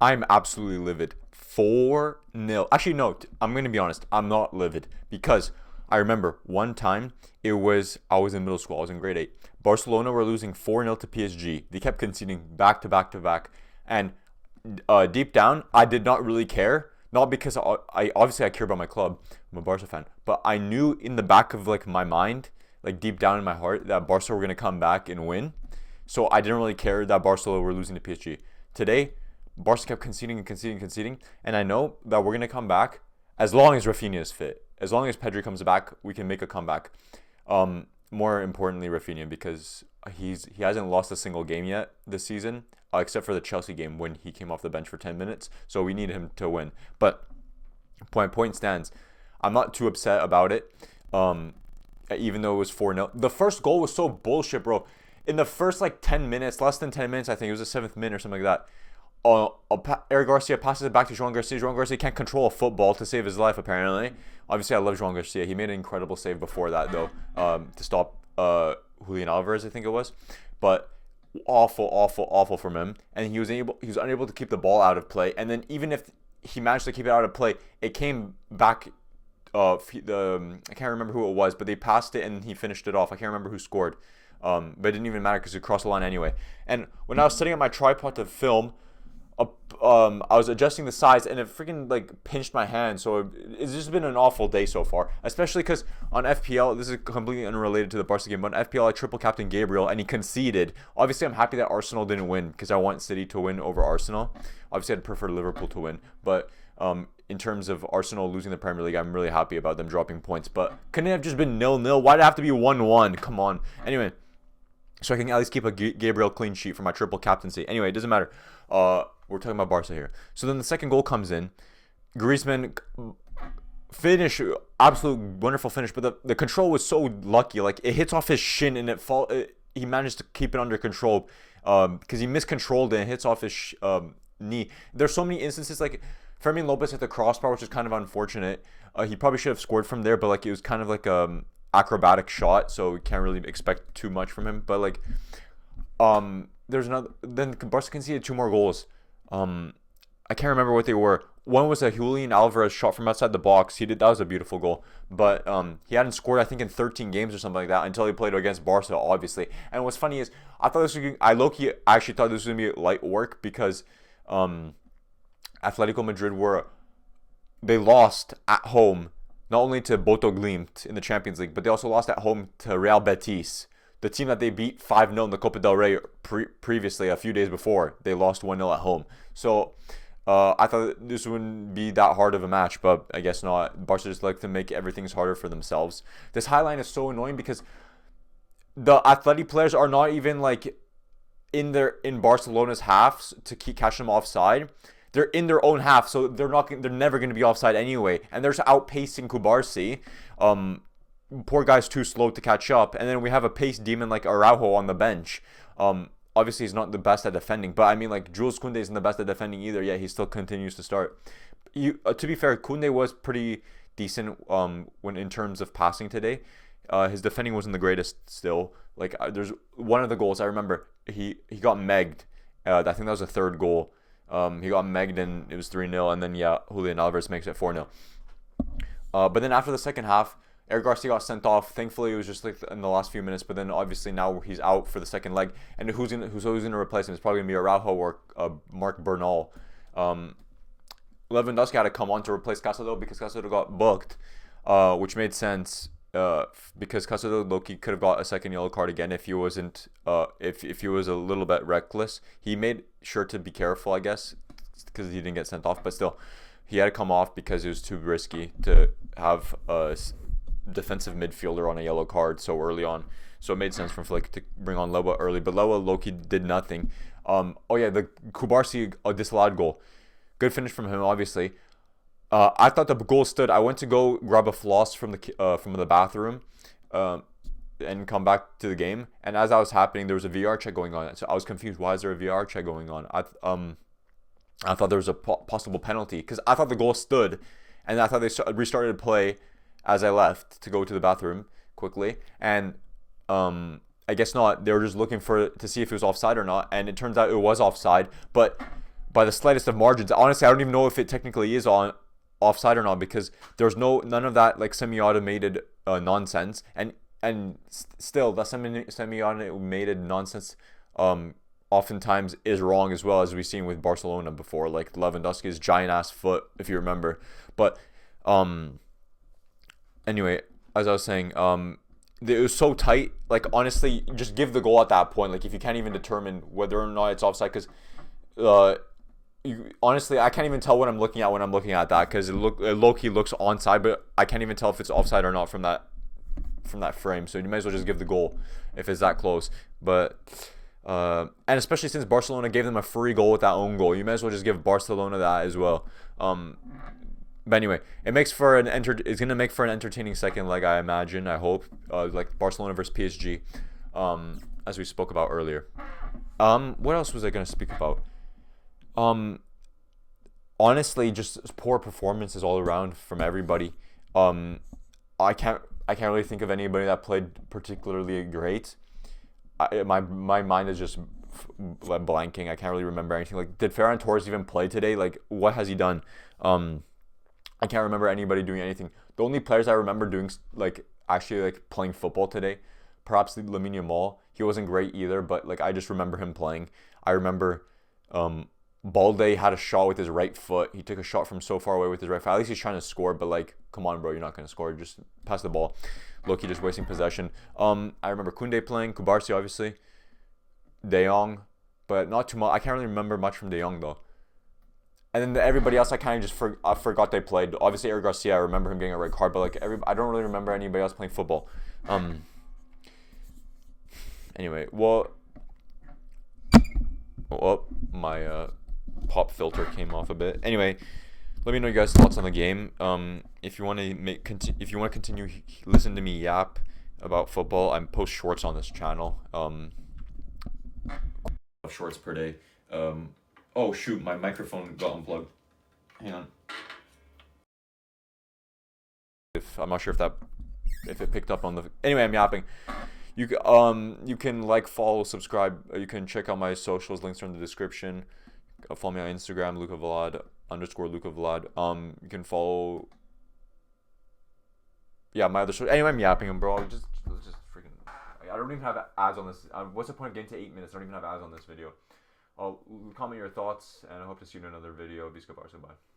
I'm absolutely livid. 4-0. Actually, no, I'm going to be honest. I'm not livid because I remember one time I was in middle school. I was in grade 8. Barcelona were losing 4-0 to PSG. They kept conceding back to back to back. And deep down, I did not really care. Not because I obviously I care about my club. I'm a Barca fan. But I knew in the back of like my mind, like deep down in my heart, that Barca were going to come back and win. So I didn't really care that Barcelona were losing to PSG. Today, Barca kept conceding and conceding and conceding, and I know that we're gonna come back as long as Rafinha is fit. As long as Pedri comes back, we can make a comeback. More importantly, Rafinha, because he hasn't lost a single game yet this season, except for the Chelsea game when he came off the bench for 10 minutes. So we need him to win. But point stands. I'm not too upset about it. Even though it was 4-0. The first goal was so bullshit, bro. In the first like 10 minutes, less than 10 minutes, I think it was the 7th minute or something like that. Eric Garcia passes it back to Joan Garcia. Joan Garcia can't control a football to save his life, apparently. Obviously, I love Joan Garcia. He made an incredible save before that, though, to stop Julian Alvarez, I think it was. But awful from him. And he was unable to keep the ball out of play. And then even if he managed to keep it out of play, it came back. I can't remember who it was, but they passed it and he finished it off. I can't remember who scored. But it didn't even matter because he crossed the line anyway. And when I was setting up my tripod to film, I was adjusting the size and it freaking like pinched my hand. So it's just been an awful day so far, especially because on FPL, this is completely unrelated to the Barca game, but on FPL I triple captain Gabriel and he conceded. Obviously I'm happy that Arsenal didn't win because I want City to win over Arsenal. Obviously I'd prefer Liverpool to win, but in terms of Arsenal losing the Premier League, I'm really happy about them dropping points. But couldn't it have just been 0-0? Why'd it have to be 1-1? Come on. Anyway, so I can at least keep a Gabriel clean sheet for my triple captaincy. Anyway, it doesn't matter. We're talking about Barca here. So then the second goal comes in. Griezmann finish, absolute wonderful finish, but the control was so lucky. Like it hits off his shin and he managed to keep it under control because he miscontrolled it and hits off his knee. There's so many instances like Fermin Lopez hit the crossbar, which is kind of unfortunate. He probably should have scored from there, but like it was kind of like acrobatic shot, so we can't really expect too much from him. But like there's another, then Barca conceded 2 more goals. I can't remember what they were. One was a Julian Alvarez shot from outside the box. That was a beautiful goal. But he hadn't scored, I think, in 13 games or something like that until he played against Barca, obviously. And what's funny is I low-key actually thought this was gonna be light work because Atletico Madrid they lost at home not only to Bodo Glimt in the Champions League, but they also lost at home to Real Betis, the team that they beat 5-0 in the Copa del Rey previously, a few days before. They lost 1-0 at home. So I thought this wouldn't be that hard of a match, but I guess not. Barca just like to make everything harder for themselves. This highline is so annoying because the Athletic players are not even like in Barcelona's halves to keep catching them offside. They're in their own half, so they're never going to be offside anyway, and they're outpacing Kubarsi. Poor guy's too slow to catch up, and then we have a pace demon like Araujo on the bench. Obviously he's not the best at defending, but I mean like Jules Koundé isn't the best at defending either, yet he still continues to start. To be fair, Koundé was pretty decent when in terms of passing today. His defending wasn't the greatest still. Like there's one of the goals I remember he got megged. I think that was the third goal. He got megged and it was 3-0, and then Julian Alvarez makes it 4-0. But then after the second half, Eric Garcia got sent off. Thankfully, it was just like in the last few minutes. But then obviously now he's out for the second leg, and who's gonna replace him? It's probably gonna be Araujo or Marc Bernal. Lewandowski had to come on to replace Casado because Casado got booked, which made sense. Because Casado Loki could have got a second yellow card again if he wasn't if he was a little bit reckless. He made sure to be careful, I guess, because he didn't get sent off. But still, he had to come off because it was too risky to have a defensive midfielder on a yellow card so early on. So it made sense for Flick to bring on Lewa early. But Lewa Loki did nothing. The Kubarsi disallowed goal. Good finish from him, obviously. I thought the goal stood. I went to go grab a floss from the bathroom and come back to the game. And as that was happening, there was a VR check going on. So I was confused. Why is there a VR check going on? I thought there was a possible penalty because I thought the goal stood. And I thought they restarted play as I left to go to the bathroom quickly. And I guess not. They were just looking to see if it was offside or not. And it turns out it was offside. But by the slightest of margins. Honestly, I don't even know if it technically is on offside or not, because there's none of that like semi-automated nonsense, and still the semi-automated nonsense oftentimes is wrong as well, as we've seen with Barcelona before, like Lewandowski's giant ass foot, if you remember. But anyway, as I was saying, it was so tight. Like, honestly, just give the goal at that point. Like, if you can't even determine whether or not it's offside, because honestly, I can't even tell what I'm looking at when I'm looking at that, because it low-key looks onside, but I can't even tell if it's offside or not from that frame. So you might as well just give the goal if it's that close. But and especially since Barcelona gave them a free goal with that own goal, you might as well just give Barcelona that as well. But anyway, it's gonna make for an entertaining second leg, I imagine. I hope, like Barcelona versus PSG, as we spoke about earlier. What else was I gonna speak about? Honestly, just poor performances all around from everybody. I can't really think of anybody that played particularly great. My mind is just blanking. I can't really remember anything. Like, did Ferran Torres even play today? Like, what has he done? I can't remember anybody doing anything. The only players I remember doing, like, actually, like, playing football today, perhaps Lamine Yamal. He wasn't great either, but, like, I just remember him playing. I remember Balde had a shot with his right foot. He took a shot from so far away with his right foot. At least he's trying to score, but, like, come on, bro, you're not going to score. Just pass the ball. Loki just wasting possession. I remember Koundé playing, Kubarsi, obviously, De Jong, but not too much. I can't really remember much from De Jong, though. And then everybody else, I kind of just forgot they played. Obviously, Eric Garcia, I remember him getting a red card, but like I don't really remember anybody else playing football. Anyway, well, my pop filter came off a bit. Anyway, let me know your guys' thoughts on the game. If you want to continue listen to me yap about football, I post shorts on this channel. Shorts per day. Oh shoot, my microphone got unplugged. Hang on. I'm not sure if it picked up on the. Anyway, I'm yapping. You can like, follow, subscribe. You can check out my socials. Links are in the description. Follow me on Instagram, _Luca_Vlad. You can follow. Yeah, my other show. Anyway, I'm yapping, bro. Just freaking. I don't even have ads on this. What's the point of getting to 8 minutes? I don't even have ads on this video. Comment your thoughts, and I hope to see you in another video. Visca Barca, bye.